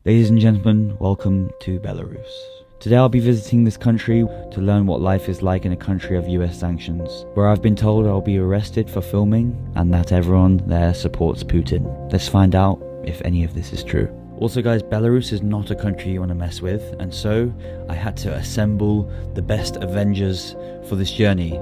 Ladies and gentlemen, welcome to Belarus. Today I'll be visiting this country to learn what life is like in a country of US sanctions, where I've been told I'll be arrested for filming and that everyone there supports Putin. Let's find out if any of this is true. Also guys, Belarus is not a country you want to mess with, and so I had to assemble the best Avengers for this journey.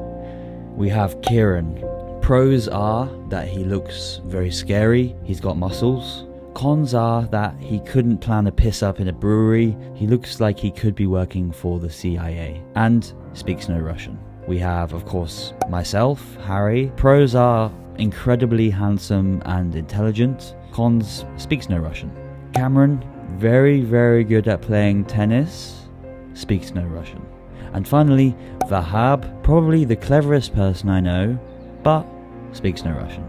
We have Kieran. Pros are that he looks very scary, he's got muscles. Cons are that he couldn't plan a piss up in a brewery, he looks like he could be working for the CIA, and speaks no Russian. We have, of course, myself, Harry. Pros are incredibly handsome and intelligent. Cons, speaks no Russian. Cameron, very good at playing tennis, speaks no Russian. And finally, Vahab, probably the cleverest person I know, but speaks no Russian.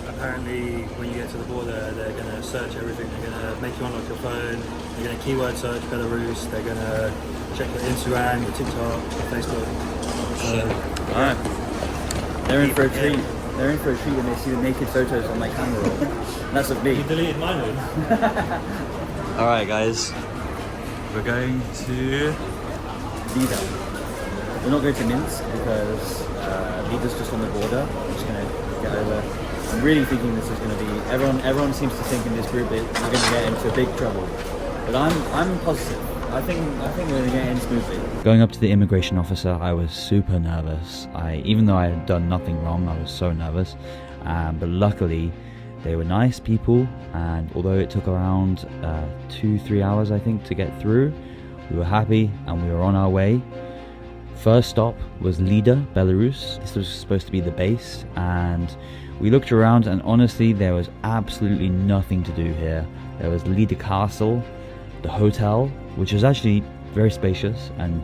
Apparently, when you get to the border, they're going to search everything. They're going to make you unlock your phone. They're going to keyword search Belarus. They're going to check your Instagram, your TikTok, your Facebook. Alright. They're in for a treat. They're in for a treat when they see the naked photos on my camera roll. And that's of me. You deleted mine then? Alright guys, We're going to Lida. We're not going to Minsk because Lida's just on the border. I'm just going to get over. I'm really thinking this is going to be, everyone seems to think in this group that we're going to get into big trouble. But I'm positive. I think we're going to get in smoothly. Going up to the immigration officer, I was super nervous. Even though I had done nothing wrong, I was so nervous. But luckily, they were nice people, and although it took around 2-3 hours I think to get through, we were happy and we were on our way. First stop was Lida, Belarus. This was supposed to be the base, and we looked around and honestly there was absolutely nothing to do here. There was Lida Castle, the hotel, which was actually very spacious and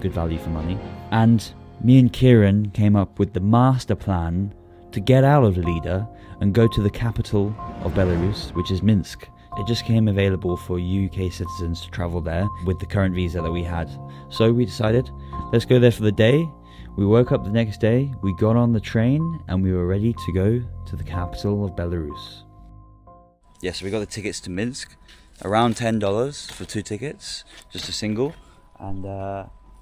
good value for money. And me and Kieran came up with the master plan to get out of Lida and go to the capital of Belarus, which is Minsk. It just came available for UK citizens to travel there with the current visa that we had. So we decided, let's go there for the day. We woke up the next day, we got on the train, and we were ready to go to the capital of Belarus. Yes, we got the tickets to Minsk, around $10 for 2 tickets, just a single. And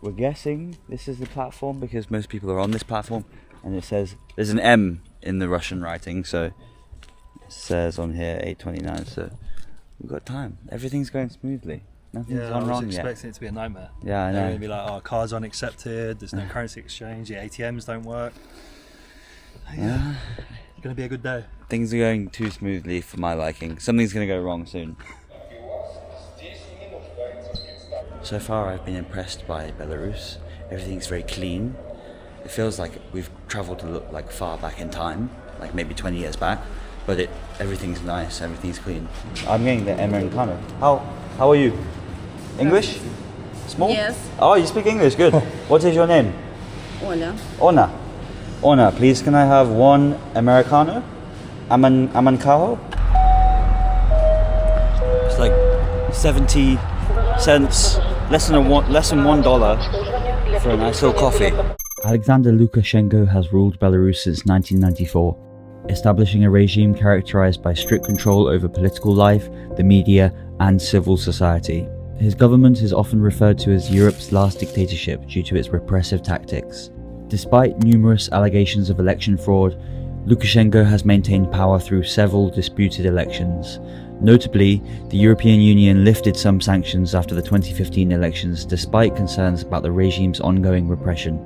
we're guessing this is the platform because most people are on this platform. And it says, there's an M in the Russian writing, so it says on here 8:29, so we've got time. Everything's going smoothly. Nothing's gone wrong yet. I was expecting it to be a nightmare. Yeah, I know. They're going to be like, oh, cards aren't accepted, there's no currency exchange, the ATMs don't work. Yeah. It's going to be a good day. Things are going too smoothly for my liking. Something's going to go wrong soon. So far I've been impressed by Belarus. Everything's very clean. It feels like we've travelled to look like far back in time, like maybe 20 years back, but everything's nice, everything's clean. I'm getting the Americano. How are you? English? Small? Yes. Oh, you speak English, good. What is your name? Оля. Ona, please can I have 1 Americano? Amancajo? It's like 70 cents, less than $1 for a nice little coffee. Alexander Lukashenko has ruled Belarus since 1994, establishing a regime characterized by strict control over political life, the media, and civil society. His government is often referred to as Europe's last dictatorship due to its repressive tactics. Despite numerous allegations of election fraud, Lukashenko has maintained power through several disputed elections. Notably, the European Union lifted some sanctions after the 2015 elections despite concerns about the regime's ongoing repression.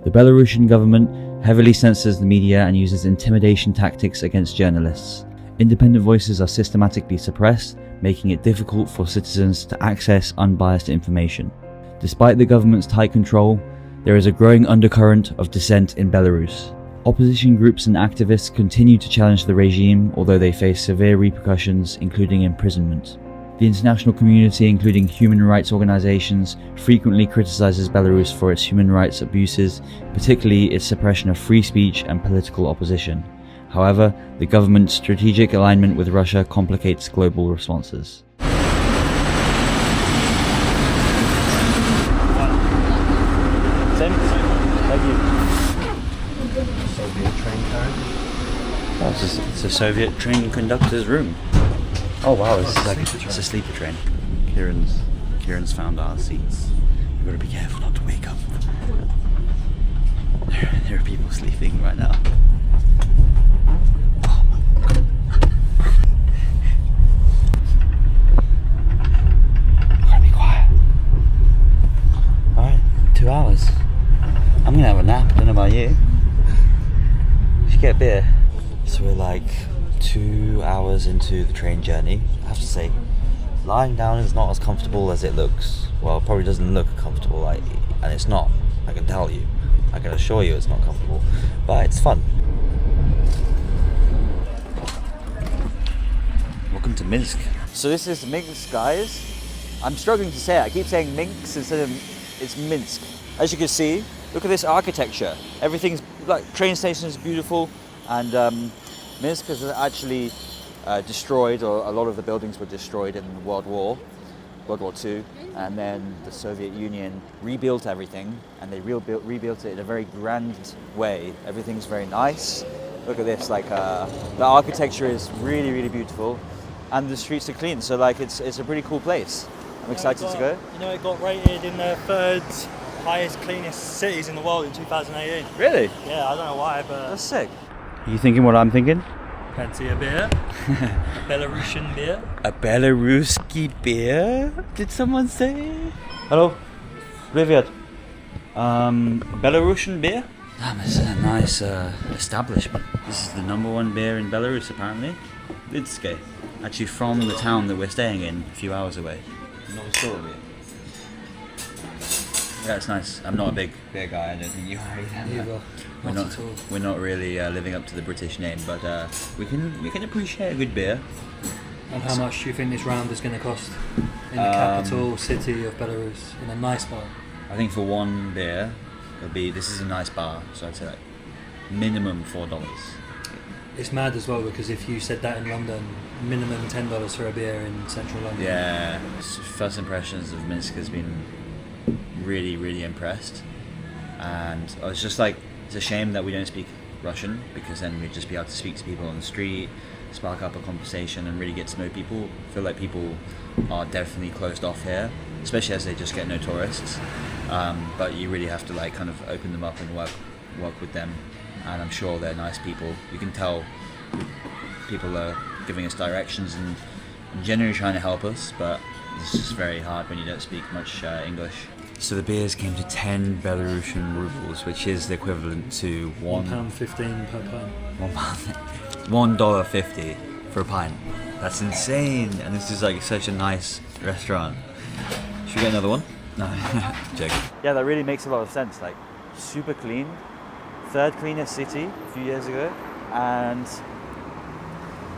The Belarusian government heavily censors the media and uses intimidation tactics against journalists. Independent voices are systematically suppressed, making it difficult for citizens to access unbiased information. Despite the government's tight control, there is a growing undercurrent of dissent in Belarus. Opposition groups and activists continue to challenge the regime, although they face severe repercussions, including imprisonment. The international community, including human rights organizations, frequently criticizes Belarus for its human rights abuses, particularly its suppression of free speech and political opposition. However, the government's strategic alignment with Russia complicates global responses. Thank you. Soviet train carriage. Oh, it's a Soviet train conductor's room. Oh wow, it's a sleeper train. Kieran's found our seats. We've got to be careful not to wake up. There are people sleeping right now. Gotta be quiet. Alright, 2 hours. I'm gonna have a nap, I don't know about you. Should get a beer. So we're like 2 hours into the train journey. I have to say, lying down is not as comfortable as it looks. Well, it probably doesn't look comfortable, and it's not. I can tell you. I can assure you it's not comfortable, but it's fun. Welcome to Minsk. So this is Minsk, guys. I'm struggling to say it. I keep saying Minsk instead of it's Minsk. As you can see, look at this architecture. Everything's like train station is beautiful, and Minsk is actually destroyed, or a lot of the buildings were destroyed in World War II, and then the Soviet Union rebuilt everything, and they rebuilt it in a very grand way. Everything's very nice. Look at this, like the architecture is really, really beautiful, and the streets are clean. So like it's a pretty cool place. I'm excited to go. You know, it got rated in the 3rd highest cleanest cities in the world in 2018. Really? Yeah, I don't know why, but That's sick. Are you thinking what I'm thinking? Fancy a beer? A Belarusian beer? A Belaruski beer? Did someone say? Hello. Привет. Belarusian beer? Damn, this is a nice establishment. This is the #1 beer in Belarus, apparently. Lidske. Actually from the town that we're staying in, a few hours away. Novostorovye. Yeah, it's nice. I'm not a big beer guy, I don't think you are either. We're not really living up to the British name, but we can appreciate a good beer. And how much do you think this round is going to cost in the capital city of Belarus in a nice bar? I think for one beer, this is a nice bar, so I'd say like minimum $4. It's mad as well, because if you said that in London, minimum $10 for a beer in central London. Yeah, first impressions of Minsk has been really, really impressed, and I was just like, it's a shame that we don't speak Russian, because then we'd just be able to speak to people on the street, spark up a conversation and really get to know people. I feel like people are definitely closed off here, especially as they just get no tourists, but you really have to like kind of open them up and work with them, and I'm sure they're nice people. You can tell people are giving us directions and generally trying to help us, but it's just very hard when you don't speak much English. So the beers came to 10 Belarusian rubles, which is the equivalent to £1.15 per pint. $1.50 for a pint. That's insane, and this is like such a nice restaurant. Should we get another one? No, joking. Yeah, that really makes a lot of sense. Like, super clean, 3rd cleanest city a few years ago, and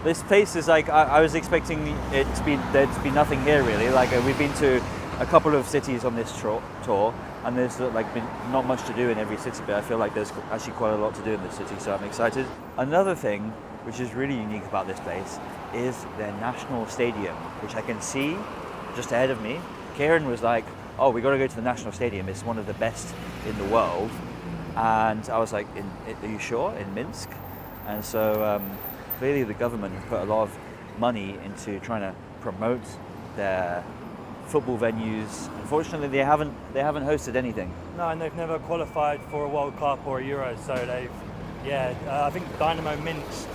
this place is like, I was expecting there'd be nothing here really. Like we've been to a couple of cities on this tour, and there's like been not much to do in every city, but I feel like there's actually quite a lot to do in this city, so I'm excited. Another thing which is really unique about this place is their national stadium, which I can see just ahead of me. Kieran was like, oh, we got to go to the national stadium, it's one of the best in the world, and I was like, are you sure, in Minsk? And so clearly the government has put a lot of money into trying to promote their football venues. Unfortunately, they haven't hosted anything. No, and they've never qualified for a World Cup or a Euro, so I think Dynamo Minsk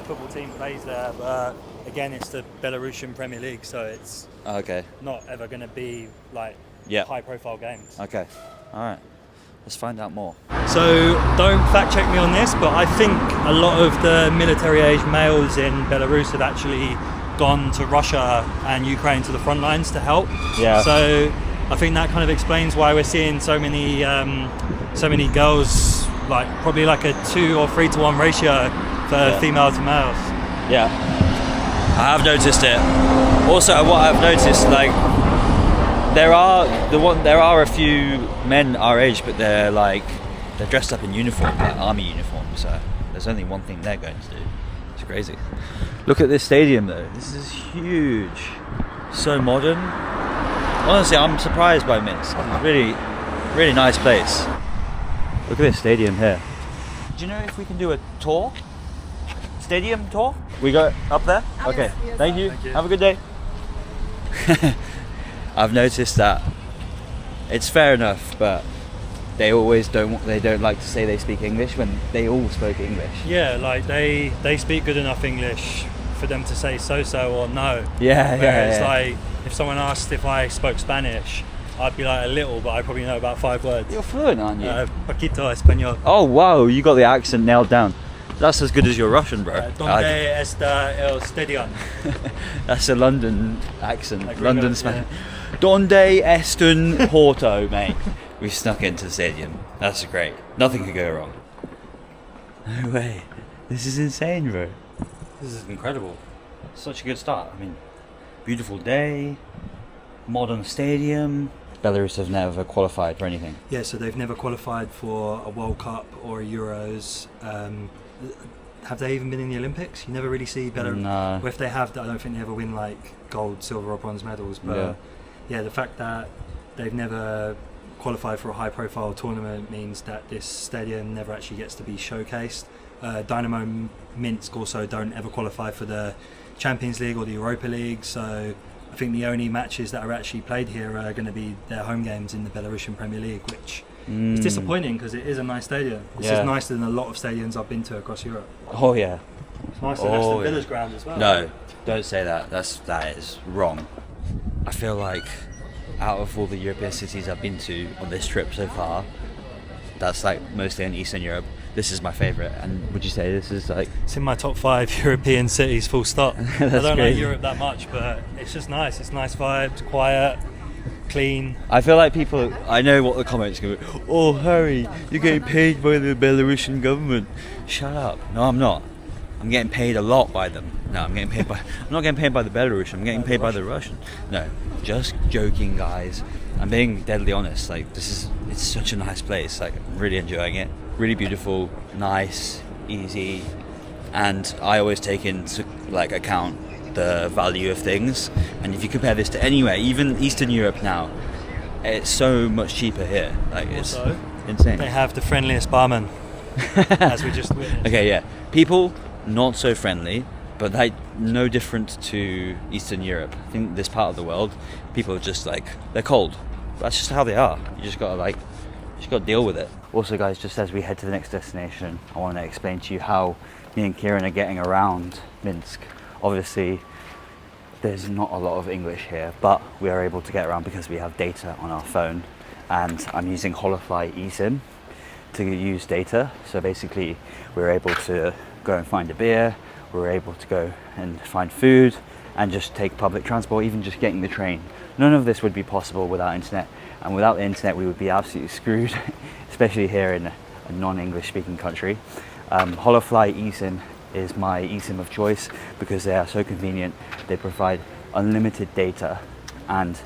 football team plays there, but again, it's the Belarusian Premier League, so it's not ever going to be like high-profile games. Okay, all right. Let's find out more. So don't fact check me on this, but I think a lot of the military-age males in Belarus have actually gone to Russia and Ukraine to the front lines to help. Yeah. So I think that kind of explains why we're seeing so many girls, like probably like a 2 or 3 to 1 ratio for female to males. Yeah. I have noticed it. Also, what I've noticed, like, there are a few men our age, but they're dressed up in uniform, like army uniform. So there's only one thing they're going to do. It's crazy. Look at this stadium though. This is huge. So modern. Honestly, I'm surprised by Minsk. Really, really nice place. Look at this stadium here. Do you know if we can do a tour? Stadium tour? We go up there? Okay. Yes. Thank you. Have a good day. I've noticed that it's fair enough, but they don't like to say they speak English when they all spoke English. Yeah, like they speak good enough English for them to say so or no. Yeah. It's like if someone asked if I spoke Spanish, I'd be like a little, but I probably know about 5 words. You're fluent, aren't you? Poquito español. Oh wow, you got the accent nailed down. That's as good as your Russian, bro. Donde está el stadion? That's a London accent. Like London Spanish. Donde están Porto, mate? We snuck into the stadium. That's great. Nothing could go wrong. No way. This is insane, bro. This is incredible. Such a good start. I mean, beautiful day, modern stadium. Belarus have never qualified for anything. Yeah, so they've never qualified for a World Cup or a Euros. Have they even been in the Olympics? You never really see Belarus. No. Or if they have, I don't think they ever win like gold, silver, or bronze medals. But yeah, the fact that they've never qualified for a high-profile tournament means that this stadium never actually gets to be showcased. Dynamo Minsk also don't ever qualify for the Champions League or the Europa League, so I think the only matches that are actually played here are going to be their home games in the Belarusian Premier League, which is disappointing because it is a nice stadium. This is nicer than a lot of stadiums I've been to across Europe. Oh yeah. It's nicer than Aston Villa's ground as well. No, don't say that. That is wrong. I feel like out of all the European cities I've been to on this trip so far, that's like mostly in Eastern Europe, this is my favourite. And would you say this is like... It's in my top 5 European cities, full stop. I don't know Europe that much, but it's just nice. It's nice vibes, quiet, clean. I feel like people... I know what the comments go, oh Harry, you're getting paid by the Belarusian government. Shut up. No, I'm not. I'm getting paid a lot by them. No, I'm not getting paid by the Belarusian, I'm getting paid by the Russian. No, just joking, guys. I'm being deadly honest. Like, it's such a nice place. Like, I'm really enjoying it. Really beautiful, nice, easy, and I always take into like account the value of things. And if you compare this to anywhere, even Eastern Europe now, it's so much cheaper here. Like, it's also insane. They have the friendliest barman, as we just witnessed. Okay, yeah. People not so friendly, but like no different to Eastern Europe. I think this part of the world, people are just like, they're cold. That's just how they are. You just gotta deal with it. Also, guys, just as we head to the next destination, I want to explain to you how me and Kieran are getting around Minsk. Obviously, there's not a lot of English here, but we are able to get around because we have data on our phone, and I'm using Holofly eSIM to use data. So basically, we're able to go and find a beer, we're able to go and find food, and just take public transport, even just getting the train. None of this would be possible without internet, and without the internet we would be absolutely screwed, especially here in a non-English speaking country. Holofly eSIM is my eSIM of choice because they are so convenient. They provide unlimited data and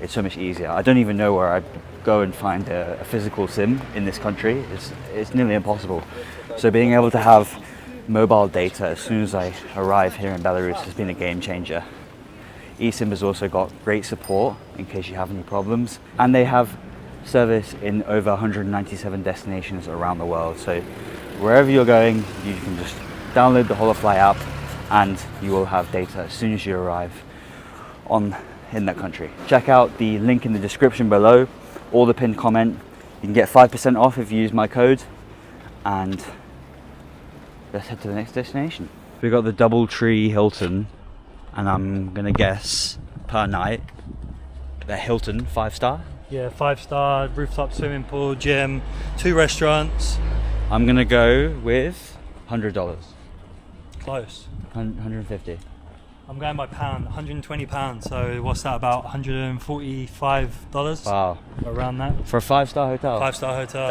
it's so much easier. I don't even know where I'd go and find a physical SIM in this country. It's nearly impossible. So being able to have mobile data as soon as I arrive here in Belarus has been a game changer. eSIM has also got great support in case you have any problems, and they have service in over 197 destinations around the world. So wherever you're going, you can just download the Holofly app and you will have data as soon as you arrive in that country. Check out the link in the description below or the pinned comment. You can get 5% off if you use my code, and let's head to the next destination. We got the DoubleTree Hilton, and I'm gonna guess per night the Hilton 5-star. Yeah, 5-star, rooftop swimming pool, gym, 2 restaurants. I'm gonna go with $100. Close. 150. I'm going by pound, £120. So what's that, about $145? Wow. Around that. For a 5-star hotel? 5-star hotel.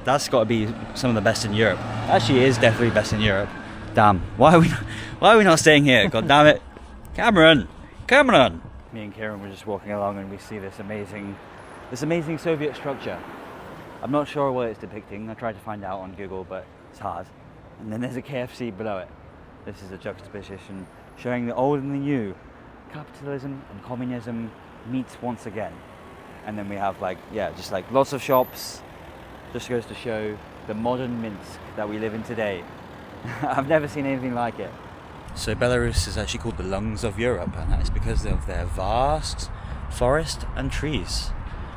That's got to be some of the best in Europe. Actually, it is definitely best in Europe. Damn. Why are we not staying here? God damn it. Cameron. Me and Kieran were just walking along and we see this amazing Soviet structure. I'm not sure what it's depicting. I tried to find out on Google, but it's hard. And then there's a KFC below it. This is a juxtaposition showing the old and the new. Capitalism and communism meets once again. And then we have just lots of shops. Just goes to show the modern Minsk that we live in today. I've never seen anything like it. So Belarus is actually called the lungs of Europe, and that is because of their vast forest and trees.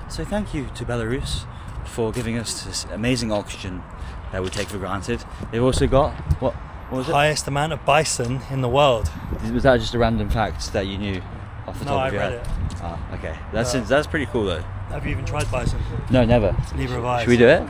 So thank you to Belarus for giving us this amazing oxygen that we take for granted. They've also got, what was it? Highest amount of bison in the world. Was that just a random fact that you knew off the top of your head? No, I read it. Ah, okay. That's pretty cool though. Have you even tried bison? No, never. Neither have I. Should we do it?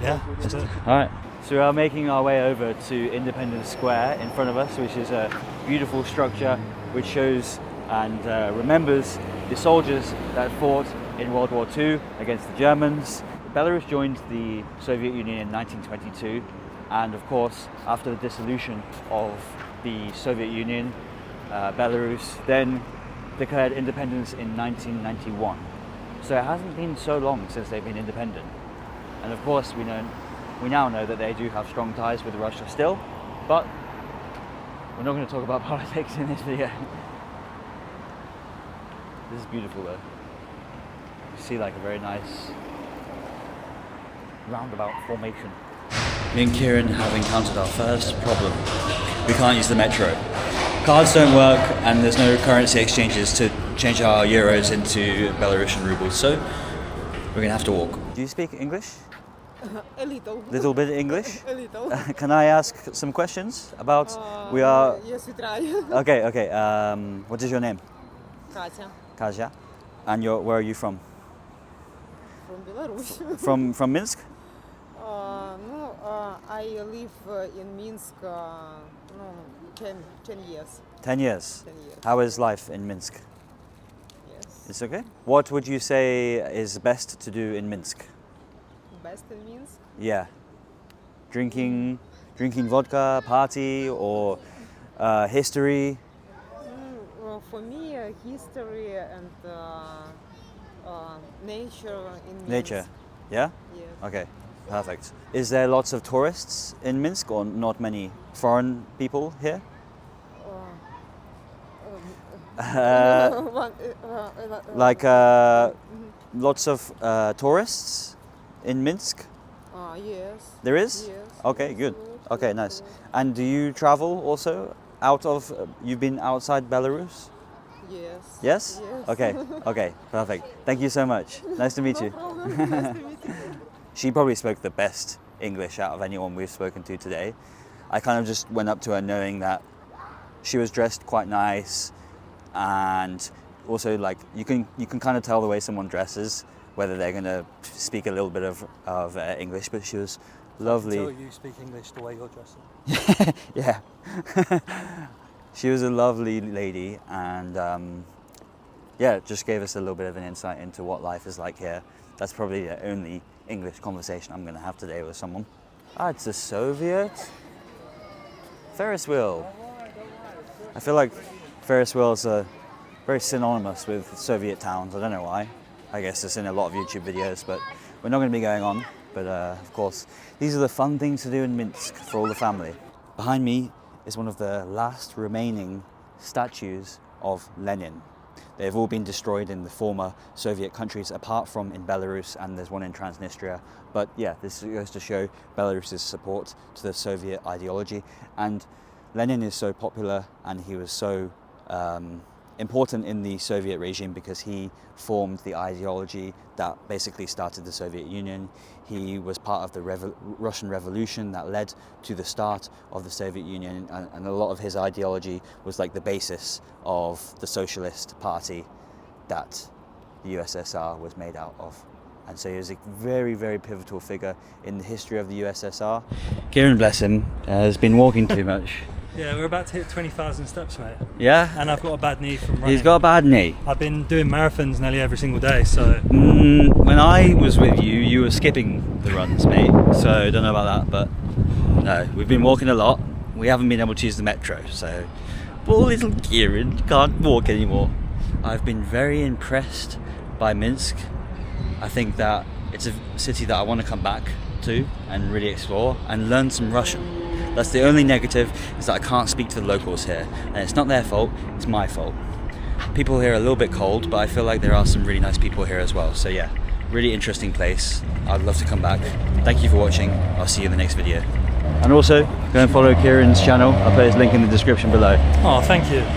Yeah, let's do it. Alright. So we are making our way over to Independence Square in front of us, which is a beautiful structure which shows and remembers the soldiers that fought in World War II against the Germans. Belarus joined the Soviet Union in 1922, and of course after the dissolution of the Soviet Union, Belarus then declared independence in 1991. So it hasn't been so long since they've been independent. And of course we now know that they do have strong ties with Russia still, but we're not going to talk about politics in this video. This is beautiful though. You see like a very nice roundabout formation. Me and Kieran have encountered our first problem. We can't use the metro. Cards don't work and there's no currency exchanges to change our euros into Belarusian rubles, so we're going to have to walk. Do you speak English? A little. Little bit English? A little. Can I ask some questions about, we are... Yes, we try. Okay. What is your name? Katya. Kasia. And where are you from? From Belarus. From Minsk? I live in Minsk 10 years. 10 years. 10 years. How is life in Minsk? Yes. It's okay? What would you say is best to do in Minsk? Best in Minsk? Yeah. Drinking vodka, party, or history? For me, history and nature in Minsk. Nature? Yeah? Yes. Okay, perfect. Is there lots of tourists in Minsk or not many foreign people here? Lots of tourists in Minsk? Yes. There is? Yes. Okay, good. Okay, nice. And do you travel also you've been outside Belarus? Yes. Yes? Yes. Okay, perfect. Thank you so much. Nice to meet you. Problem. Nice to meet you. She probably spoke the best English out of anyone we've spoken to today. I kind of just went up to her knowing that she was dressed quite nice, and also like you can kind of tell the way someone dresses whether they're going to speak a little bit of English, but she was lovely. I can tell you speak English the way you're dressing. Yeah. She was a lovely lady, and just gave us a little bit of an insight into what life is like here. That's probably the only English conversation I'm going to have today with someone. It's a Soviet Ferris wheel. I feel like Ferris wheels are very synonymous with Soviet towns. I don't know why. I guess it's in a lot of YouTube videos, but we're not going to be going on. But of course, these are the fun things to do in Minsk for all the family. Behind me is one of the last remaining statues of Lenin. They've all been destroyed in the former Soviet countries, apart from in Belarus, and there's one in Transnistria. But yeah, this goes to show Belarus's support to the Soviet ideology. And Lenin is so popular, and he was so important in the Soviet regime because he formed the ideology that basically started the Soviet Union. He was part of the Russian Revolution that led to the start of the Soviet Union, and a lot of his ideology was like the basis of the Socialist Party that the USSR was made out of. And so he was a very, very pivotal figure in the history of the USSR. Kieran, bless him, has been walking too much. Yeah, we're about to hit 20,000 steps, mate. Yeah? And I've got a bad knee from running. He's got a bad knee. I've been doing marathons nearly every single day, so... When I was with you, you were skipping the runs, mate. So I don't know about that, but no, we've been walking a lot. We haven't been able to use the metro, so poor little Kieran can't walk anymore. I've been very impressed by Minsk. I think that it's a city that I want to come back to and really explore and learn some Russian. That's the only negative, is that I can't speak to the locals here. And it's not their fault, it's my fault. People here are a little bit cold, but I feel like there are some really nice people here as well. So yeah, really interesting place. I'd love to come back. Thank you for watching. I'll see you in the next video. And also, go and follow Kieran's channel. I'll put his link in the description below. Oh, thank you.